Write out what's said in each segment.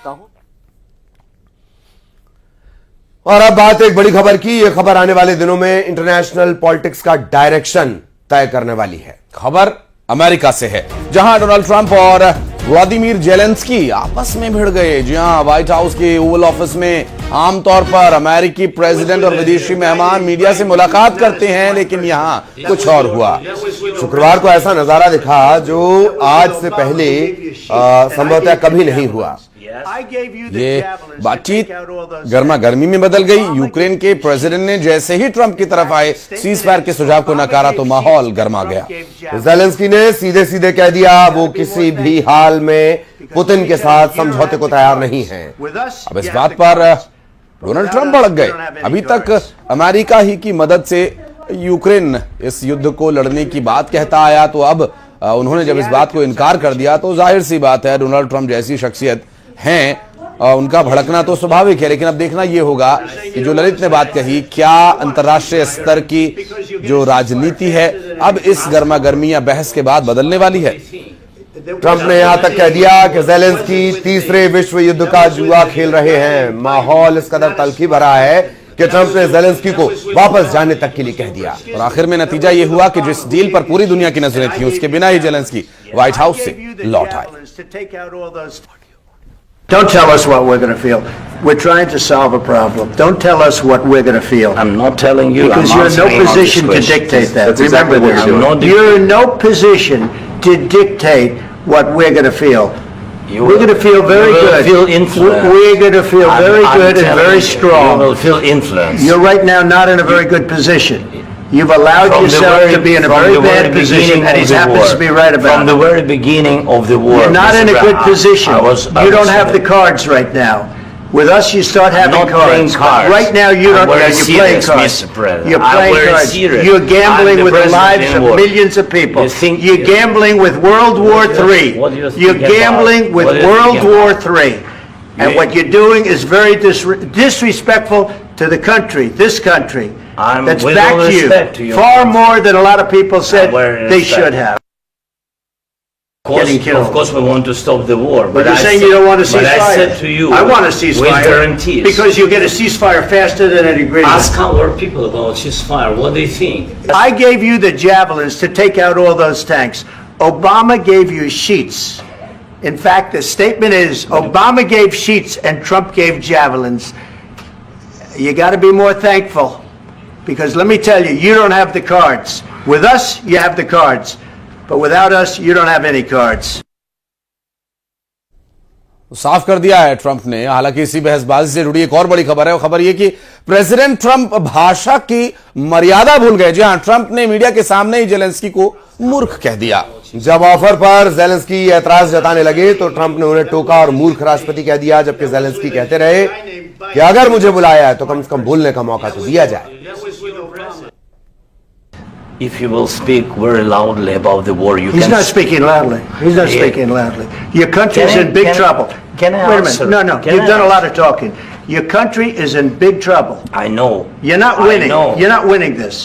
सकता हूं। और अब बात एक बड़ी खबर की। यह खबर आने वाले दिनों में इंटरनेशनल पॉलिटिक्स का डायरेक्शन तय करने वाली है। खबर अमेरिका से है, जहां डोनाल्ड ट्रंप और व्लादिमीर जेलेंस्की आपस में भिड़ गए। जी हां, व्हाइट हाउस के ओवल ऑफिस में आमतौर पर अमेरिकी प्रेसिडेंट और विदेशी मेहमान मीडिया से मुलाकात करते हैं, लेकिन यहां कुछ और हुआ। शुक्रवार को ऐसा नजारा दिखा जो आज से पहले संभवतः कभी नहीं हुआ। ये बातचीत गर्मा गर्मी में बदल गई। यूक्रेन के प्रेसिडेंट ने जैसे ही ट्रंप की तरफ आए सीज फायर के सुझाव को नकारा तो माहौल गर्मा गया। ज़ेलेंस्की ने सीधे सीधे कह दिया वो किसी भी हाल में पुतिन के साथ समझौते को तैयार नहीं है। अब इस बात पर डोनाल्ड ट्रंप भड़क गए। अभी तक अमेरिका ही की मदद से यूक्रेन इस युद्ध को लड़ने की बात कहता आया, तो अब उन्होंने जब इस बात को इनकार कर दिया तो जाहिर सी बात है डोनाल्ड ट्रंप जैसी शख्सियत हैं उनका भड़कना तो स्वाभाविक है। लेकिन अब देखना यह होगा कि जो ललित ने बात कही, क्या अंतर्राष्ट्रीय स्तर की जो राजनीति है अब इस गर्मा गर्मी या बहस के बाद बदलने वाली है। ट्रंप ने यहां तक कह दिया कि ज़ेलेंस्की तीसरे विश्व युद्ध का जुआ खेल रहे हैं। माहौल इस कदर तल्खी भरा है कि ट्रंप ने ज़ेलेंस्की को वापस जाने तक के लिए कह दिया। और आखिर में नतीजा यह हुआ कि जिस डील पर पूरी दुनिया की नजरें थी उसके बिना ही ज़ेलेंस्की व्हाइट हाउस से लौट आए। Don't tell us what we're going to feel. We're trying to solve a problem. Don't tell us what we're going to feel. I'm not telling you. Because you're in no position to dictate that. Remember this. You're in no position to dictate what we're going to feel. We're going to feel very good. Feel influence. We're going to feel very good and very strong. You will feel influence. You're right now not in a very good position. You've allowed yourself to be in a very bad position, and he happens to be right about it. From the very beginning of the war. You're not in a good position. You don't have the cards right now. With us, you start having cards. Right now, you don't. You're playing cards. You're playing cards. You're gambling with the lives of millions of people. You're gambling with World War III. You're gambling with World War III. And what you're doing is very disrespectful to the country, this country. That's backed you far more than a lot of people said they should have. Of course, we want to stop the war. But you're saying you don't want to cease fire. I said to you, I want a ceasefire. With guarantees. Because you get a ceasefire faster than an agreement. Ask our people about ceasefire, what they think. I gave you the javelins to take out all those tanks. Obama gave you sheets. In fact, the statement is Obama gave sheets and Trump gave javelins. You got to be more thankful. Because let me tell you, you don't have the cards. With us, you have the cards. But without us, you don't have any cards. साफ कर दिया है Trump ने। हालांकि इसी बहसबाजी से जुड़ी एक और बड़ी खबर है। वो खबर यह कि प्रेसिडेंट ट्रंप भाषा की मर्यादा भूल गए। जी हां, ट्रंप ने मीडिया के सामने ही ज़ेलेंस्की को मूर्ख कह दिया। जब ऑफर पर ज़ेलेंस्की एतराज जताने लगे तो ट्रंप ने उन्हें टोका और मूर्ख राष्ट्रपति कह दिया, जबकि ज़ेलेंस्की कहते रहे कि अगर मुझे बुलाया है तो कम से कम बोलने का मौका तो दिया जाए। If you will speak very loudly about the war, you He's can... not speaking loudly. He's not speaking loudly. Your country is in big trouble. Can I Wait a answer? minute. No. You've done a lot of talking. Your country is in big trouble. I know. You're not winning. You're not winning this.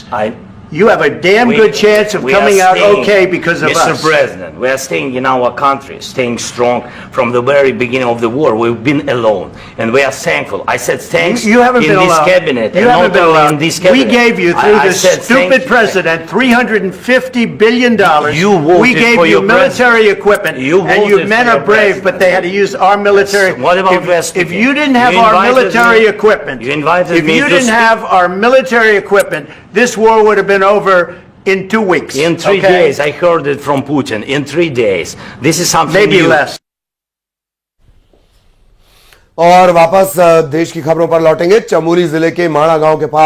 You have a damn good chance of coming out okay because of us. Mr. President, we are staying in our country, staying strong from the very beginning of the war. We've been alone, and we are thankful. I said thanks you haven't in been this alone. cabinet, you and haven't not been only alone. in this cabinet. We gave you, through this stupid president, $350 billion. You voted we gave for you your military equipment, and your men are brave, but they had to use our military. What about if you didn't have our military equipment, if you didn't have our military equipment, this war would have been over in 2 weeks. In 3 days, I heard it from Putin. In 3 days, this is something maybe new. less. और वापस देश की खबरों पर लौटेंगे। चमोली जिले के माणा गांव के पास